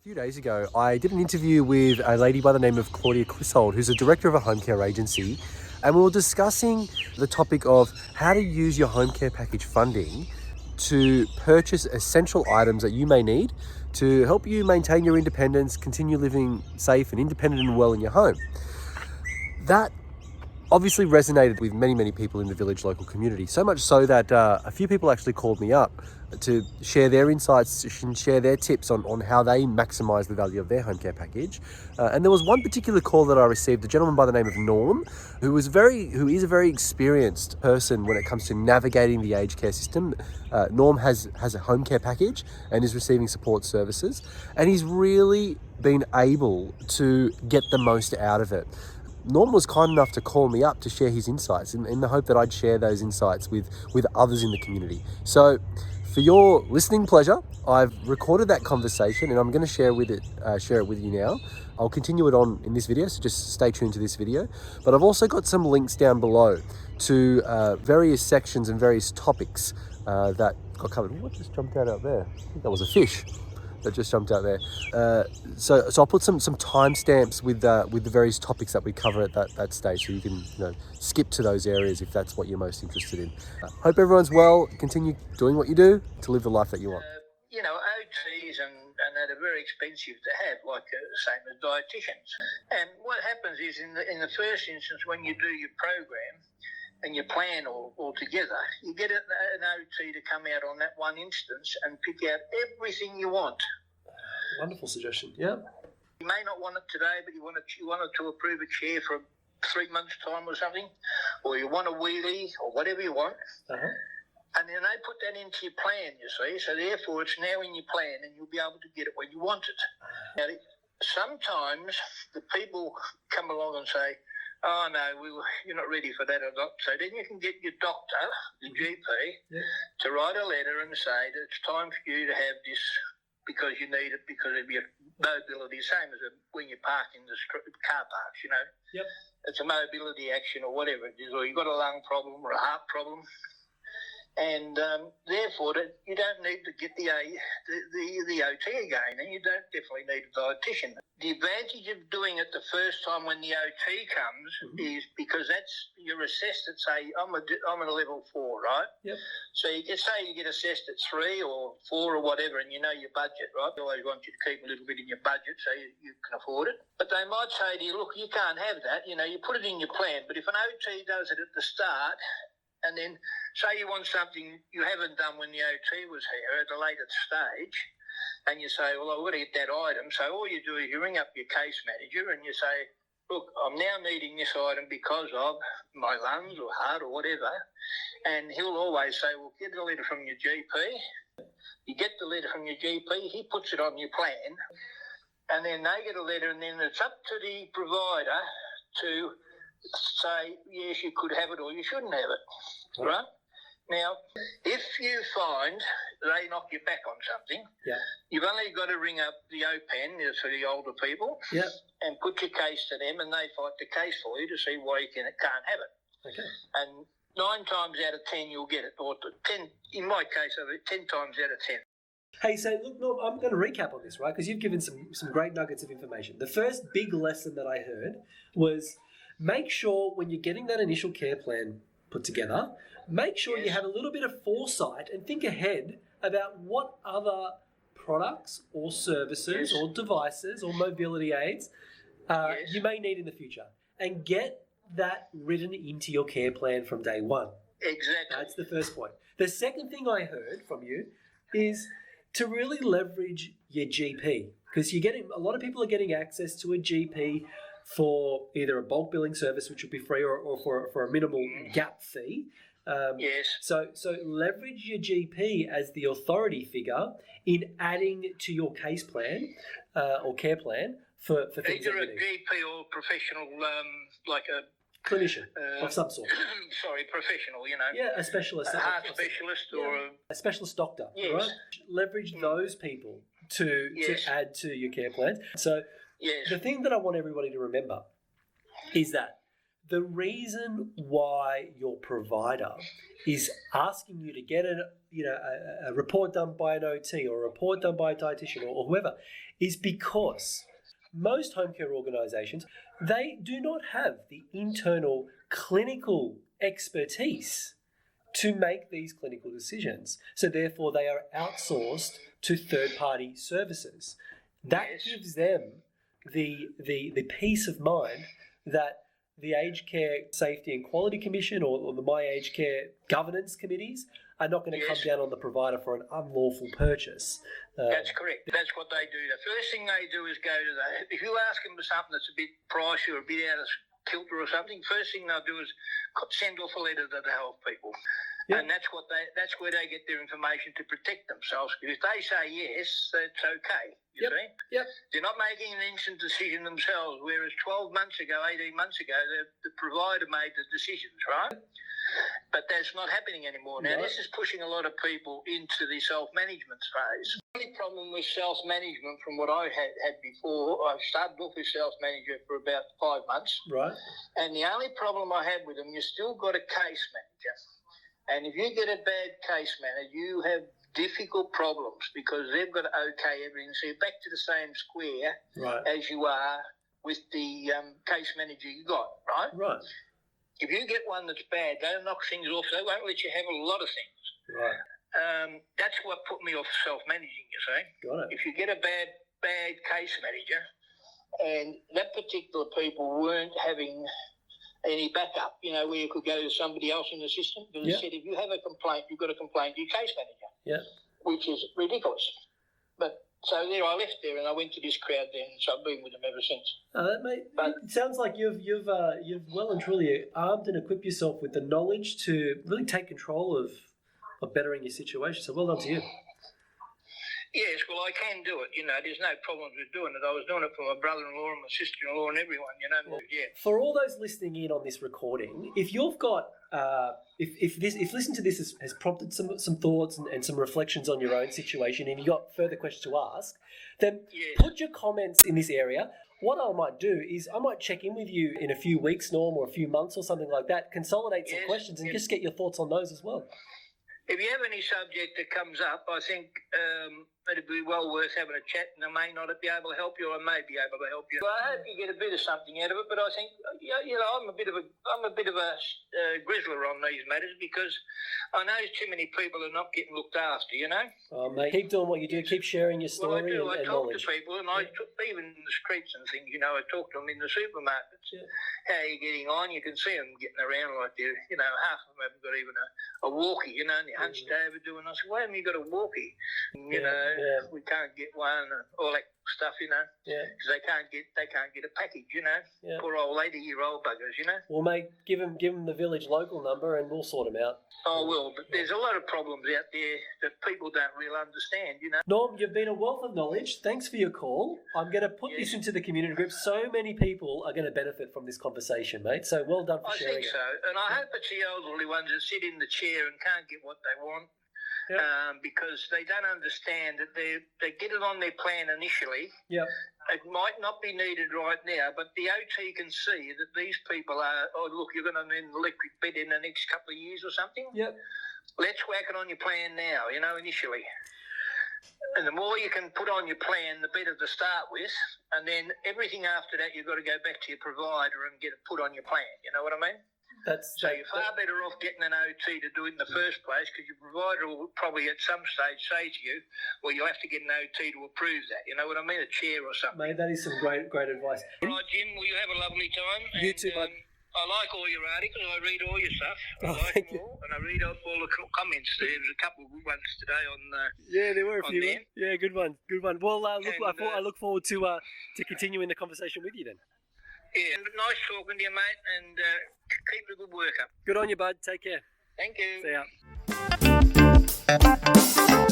A few days ago, I did an interview with a lady by the name of Claudia Clissold, who's a director of a home care agency, and we were discussing the topic of how to use your home care package funding to purchase essential items that you may need to help you maintain your independence, continue living safe and independent and well in your home. That obviously resonated with many people in the village local community, so much so that a few people actually called me up to share their insights and share their tips on how they maximize the value of their home care package. And there was one particular call that I received, a gentleman by the name of Norm, who is a very experienced person when it comes to navigating the aged care system. Norm has a home care package and is receiving support services, and he's really been able to get the most out of it. Norm was kind enough to call me up to share his insights in the hope that I'd share those insights with others in the community. So for your listening pleasure, I've recorded that conversation and I'm going to share it with you now. I'll continue it on in this video, so just stay tuned to this video. But I've also got some links down below to various sections and various topics that got covered. What just jumped out there? I think that was a fish that just jumped out there. So I'll put some timestamps with the various topics that we cover at that stage, so you can skip to those areas if that's what you're most interested in. Hope everyone's well. Continue doing what you do to live the life that you want. OTs and that are very expensive to have, like same as dietitians. And what happens is in the first instance, when you do your program and you plan all together, you get an OT to come out on that one instance and pick out everything you want. Wonderful suggestion. Yeah. You may not want it today, but you wanted to approve a chair for 3 months' time or something, or you want a wheelie or whatever you want. Uh-huh. And then they put that into your plan, you see. So therefore, it's now in your plan, and you'll be able to get it when you want it. Now, sometimes the people come along and say, "Oh no, you're not ready for that or not." So then you can get your doctor, the GP, to write a letter and say that it's time for you to have this because you need it because of your mobility, same as when you park in the car parks, Yep. It's a mobility action or whatever it is, or you've got a lung problem or a heart problem. And therefore, you don't need to get the OT again, and you don't definitely need a dietitian. The advantage of doing it the first time when the OT comes is because you're assessed at, say, I'm at a level 4, right? Yep. So you get assessed at 3 or 4 or whatever, and you know your budget, right? They always want you to keep a little bit in your budget so you can afford it. But they might say to you, look, you can't have that. You put it in your plan. But if an OT does it at the start, and then say you want something you haven't done when the OT was here at a later stage, and you say, well, I've got to get that item. So all you do is you ring up your case manager and you say, look, I'm now needing this item because of my lungs or heart or whatever. And he'll always say, well, get a letter from your GP. You get the letter from your GP, he puts it on your plan, and then they get a letter, and then it's up to the provider to say, yes, you could have it or you shouldn't have it, right? Now, if you find they knock you back on something, you've only got to ring up the OPEN for the older people and put your case to them, and they fight the case for you to see why you can't have it. Okay. And 9 times out of 10 you'll get it, or 10, in my case, 10 times out of 10. Hey, so look, Norm, I'm going to recap on this, right? Because you've given some great nuggets of information. The first big lesson that I heard was make sure when you're getting that initial care plan put together, make sure you have a little bit of foresight and think ahead about what other products or services or devices or mobility aids you may need in the future, and get that written into your care plan from day one. Exactly. That's the first point. The second thing I heard from you is to really leverage your GP, because a lot of people are getting access to a GP for either a bulk billing service, which will be free, or for a minimal gap fee. So leverage your GP as the authority figure in adding to your case plan or care plan for things either that a you need. GP or professional, like a Clinician of some sort. Sorry, professional, Yeah, a specialist. A heart specialist or a specialist doctor, Yes. right? Leverage those people to add to your care plans. So the thing that I want everybody to remember is that the reason why your provider is asking you to get a report done by an OT or a report done by a dietitian or whoever is because most home care organisations, they do not have the internal clinical expertise to make these clinical decisions. So therefore they are outsourced to third-party services. That gives them the peace of mind that the Aged Care Safety and Quality Commission or the My Aged Care governance committees are not going to come down on the provider for an unlawful purchase. That's correct. That's what they do. The first thing they do is go to if you ask them for something that's a bit pricey or a bit out of kilter or something, first thing they'll do is send off a letter to the health people. Yep. And that's where they get their information to protect themselves. Because if they say yes, that's okay. You see? Yep. They're not making an instant decision themselves, whereas 12 months ago, 18 months ago, the provider made the decisions, right? But that's not happening anymore. Now, this is pushing a lot of people into the self-management phase. The only problem with self-management from what I had before, I started off with self-manager for about 5 months. Right. And the only problem I had with them, you still got a case manager. And if you get a bad case manager, you have difficult problems because they've got to okay everything. So you're back to the same square as you are with the case manager you got, right? Right. If you get one that's bad, they'll knock things off. They won't let you have a lot of things. Right. That's what put me off self-managing, you see. Got it. If you get a bad case manager and that particular people weren't having any backup, where you could go to somebody else in the system. Because it said if you have a complaint, you've got to complain to your case manager, which is ridiculous. But so there I left there and I went to this crowd there, and so I've been with them ever since. Mate, it sounds like you've well and truly armed and equipped yourself with the knowledge to really take control of bettering your situation. So well done to you. Yes, well, I can do it. There's no problems with doing it. I was doing it for my brother-in-law and my sister-in-law and everyone, For all those listening in on this recording, if you've got, if listening to this has prompted some thoughts and some reflections on your own situation, and you've got further questions to ask, then put your comments in this area. What I might do is I might check in with you in a few weeks, Norm, or a few months or something like that, consolidate some questions and just get your thoughts on those as well. If you have any subject that comes up, I think it'd be well worth having a chat, and I may not be able to help you, or I may be able to help you. Well, I hope you get a bit of something out of it, but I think I'm a bit of a grizzler on these matters because I know too many people are not getting looked after. Oh, mate, keep doing what you do. Keep sharing your story and knowledge. I talk to people, and even in the streets and things. I talk to them in the supermarkets. Yeah. How are you getting on? You can see them getting around like they're, half of them haven't got even a walkie. And they're hunched over doing. I said, why haven't you got a walkie? We can't get one, all that stuff, because they can't get a package, Poor old 80-year-old buggers, Well, mate, give them the village local number and we'll sort them out. Oh, well, but there's a lot of problems out there that people don't really understand, Norm, you've been a wealth of knowledge. Thanks for your call. I'm going to put this into the community group. So many people are going to benefit from this conversation, mate. So well done for sharing it. I think so. And I hope it's the elderly ones that sit in the chair and can't get what they want. Because they don't understand that they get it on their plan initially. Yep. It might not be needed right now, but the OT can see that these people are, look, you're going to need an electric bed in the next couple of years or something. Yep. Let's whack it on your plan now, initially. And the more you can put on your plan, the better to start with. And then everything after that, you've got to go back to your provider and get it put on your plan. You know what I mean? So you're far better off getting an OT to do it in the first place, because your provider will probably at some stage say to you, well, you'll have to get an OT to approve that. You know what I mean? A chair or something. Mate, that is some great advice. All right, Jim, well, you have a lovely time. You too, bud. I like all your articles. I read all your stuff. I like them all. And I read all the comments. There was a couple of good ones today on there were a few. Yeah, good one. Well, I look forward to continuing the conversation with you then. Yeah, nice talking to you, mate, and keep the good work up. Good on you, bud. Take care. Thank you. See ya.